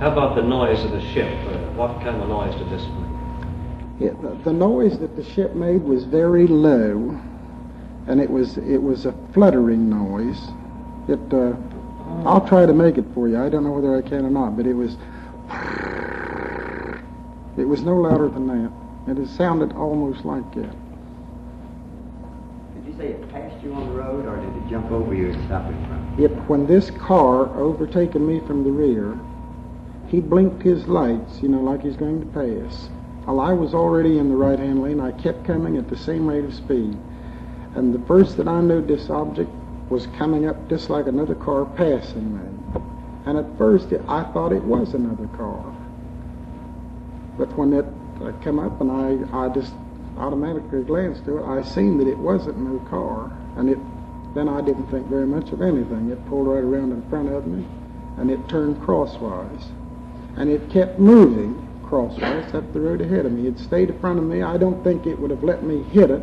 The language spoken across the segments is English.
How about the noise of the ship? What kind of noise did this make? The noise that the ship made was very low, and it was a fluttering noise. I'll try to make it for you. I don't know whether I can or not, but it was no louder than that. It sounded almost like that. Did you say it passed you on the road, or did it jump over you and stop in front? When this car overtaken me from the rear, he blinked his lights, like he's going to pass. Well, I was already in the right-hand lane. I kept coming at the same rate of speed. And the first that I knew, this object was coming up just like another car passing me. And at first, I thought it was another car. But when it came up and I just automatically glanced to it, I seen that it wasn't no car. And then I didn't think very much of anything. It pulled right around in front of me, and it turned crosswise. And it kept moving crosswise up the road ahead of me. It stayed in front of me. I don't think it would have let me hit it.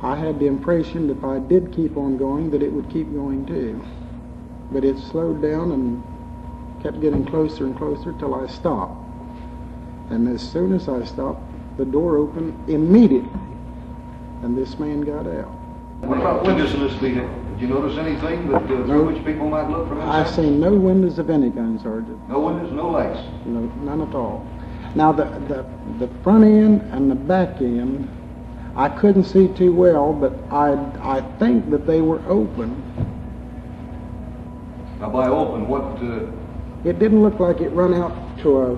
I had the impression that if I did keep on going, that it would keep going too. But it slowed down and kept getting closer and closer till I stopped. And as soon as I stopped, the door opened immediately, and this man got out. What about windows in this vehicle? Did you notice anything that through which people might look from inside? I seen no windows of any kind, Sergeant. No windows, no lights? No, none at all. Now, the front end and the back end, I couldn't see too well, but I think that they were open. Now, by open, what... It didn't look like it run out to a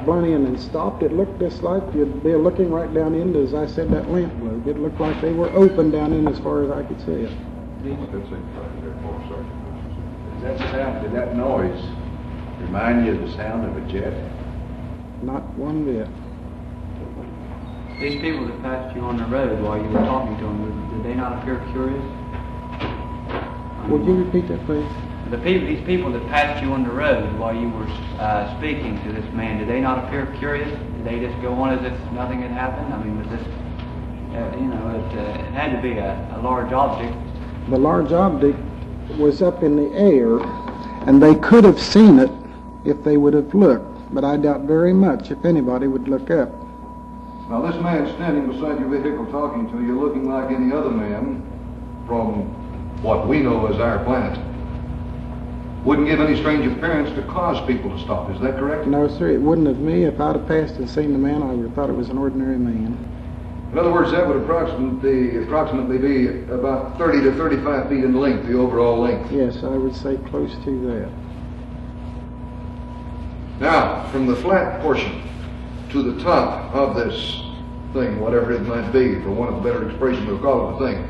blunt end and stopped. It looked just like you'd be looking right down into, as I said, that lamp globe. It looked like they were open down in as far as I could see it. Did that noise remind you of the sound of a jet? Not one bit. These people that passed you on the road while you were talking to them, did they not appear curious? Would you repeat that, please? These people that passed you on the road while you were speaking to this man, did they not appear curious? Did they just go on as if nothing had happened? I mean, was this, it had to be a large object. The large object was up in the air, and they could have seen it if they would have looked, but I doubt very much if anybody would look up. Now, this man standing beside your vehicle talking to you, looking like any other man from what we know as our planet, wouldn't give any strange appearance to cause people to stop. Is that correct? No, sir, it wouldn't have me. If I'd have passed and seen the man, I would have thought it was an ordinary man. In other words, that would approximately be about 30 to 35 feet in length, the overall length. Yes, I would say close to that. Now, from the flat portion to the top of this thing, whatever it might be, for want of a better expression, we'll call it a thing,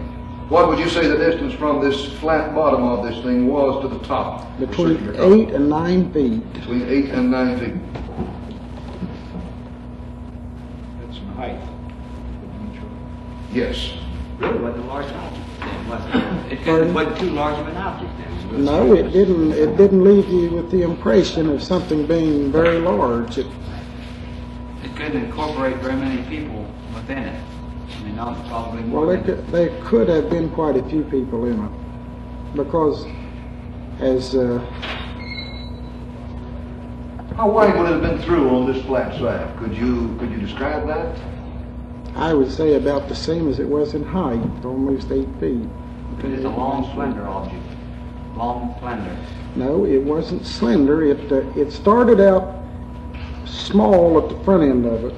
what would you say the distance from this flat bottom of this thing was to the top? Between 8 and 9 feet. Between 8 and 9 feet. That's some height. Yes. Really wasn't a large object then, was it? It wasn't too large of an object then. No, it didn't. It didn't leave you with the impression of something being very large. It couldn't incorporate very many people within it. I mean, not probably more. Well, there could have been quite a few people in it, because as how wide would it have been through on this flat side? Could you describe that? I would say about the same as it was in height, almost 8 feet. It's a long, slender object. Long, slender. No, it wasn't slender. It started out small at the front end of it,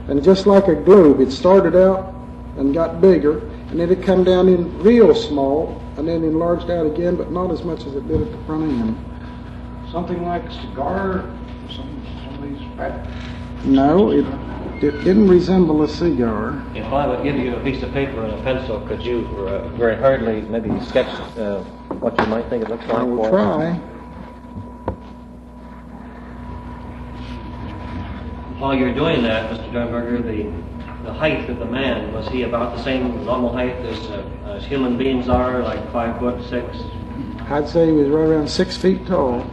and just like a globe, it started out and got bigger, and then it come down in real small, and then enlarged out again, but not as much as it did at the front end. Something like a cigar, some of these fat... No, it didn't resemble a cigar. If I would give you a piece of paper and a pencil, could you very hurriedly maybe sketch what you might think it looks like? I will try. While you're doing that, Mr. Derenberger, the height of the man, was he about the same normal height as human beings are, like 5'6"? I'd say he was right around 6 feet tall.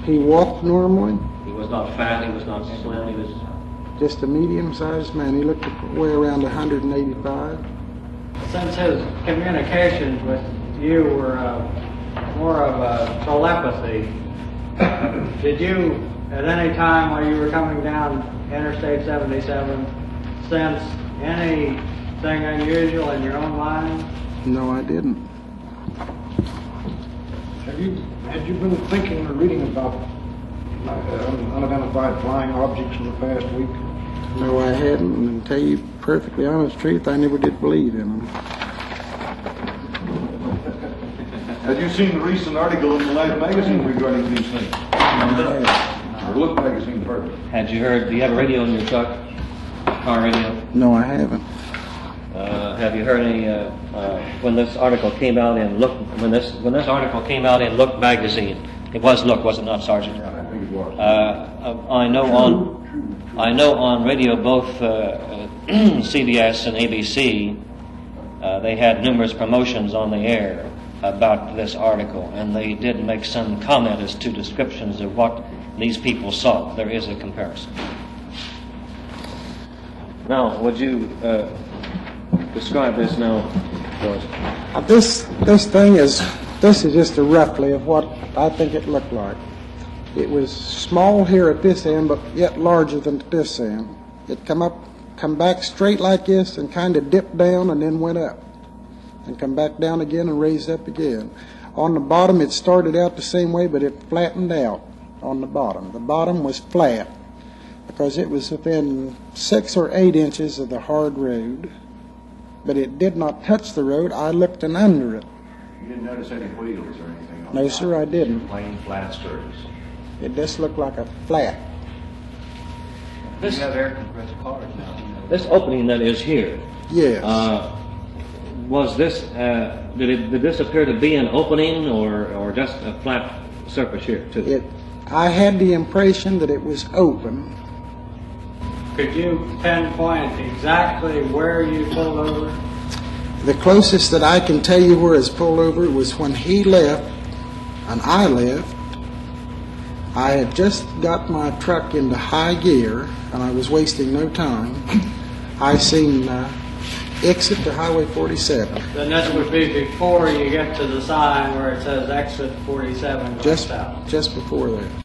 He walked normally. He was not fat, he was not slim, he was... Just a medium-sized man. He looked to weigh around 185. Since his communications with you were more of a telepathy, Did you, at any time while you were coming down Interstate 77, sense anything unusual in your own mind? No, I didn't. Had you been thinking or reading about unidentified flying objects in the past week? No, I hadn't, and to tell you perfectly honest truth, I never did believe in them. Have you seen the recent article in the Life magazine regarding these things? Or Look magazine first. Had you heard, do you have a radio in your truck? Car radio? No, I haven't. Have you heard any, when this article came out in Look, when this article came out in Look magazine, it was Look, was it not, Sergeant? Yeah, I think it was. I know on radio, both CBS and ABC, they had numerous promotions on the air about this article, and they did make some comment as to descriptions of what these people saw. There is a comparison. Now, would you describe this now, George? This is just a roughly of what I think it looked like. It was small here at this end, but yet larger than at this end. It come back straight like this, and kind of dipped down, and then went up, and come back down again and raised up again. On the bottom, it started out the same way, but it flattened out on the bottom. The bottom was flat because it was within 6 or 8 inches of the hard road, but it did not touch the road. I looked in under it. You didn't notice any wheels or anything on No, the sir, I didn't. plain flat surface. It just looked like a flat. You have air compressed cars now. You know. This opening that is here, Yes. was this, did this appear to be an opening or just a flat surface here too? I had the impression that it was open. Could you pinpoint exactly where you pulled over? The closest that I can tell you where it's pulled over was when he left and I left. I had just got my truck into high gear and I was wasting no time. I seen exit to Highway 47. Then this would be before you get to the sign where it says exit 47 going south. Just before that.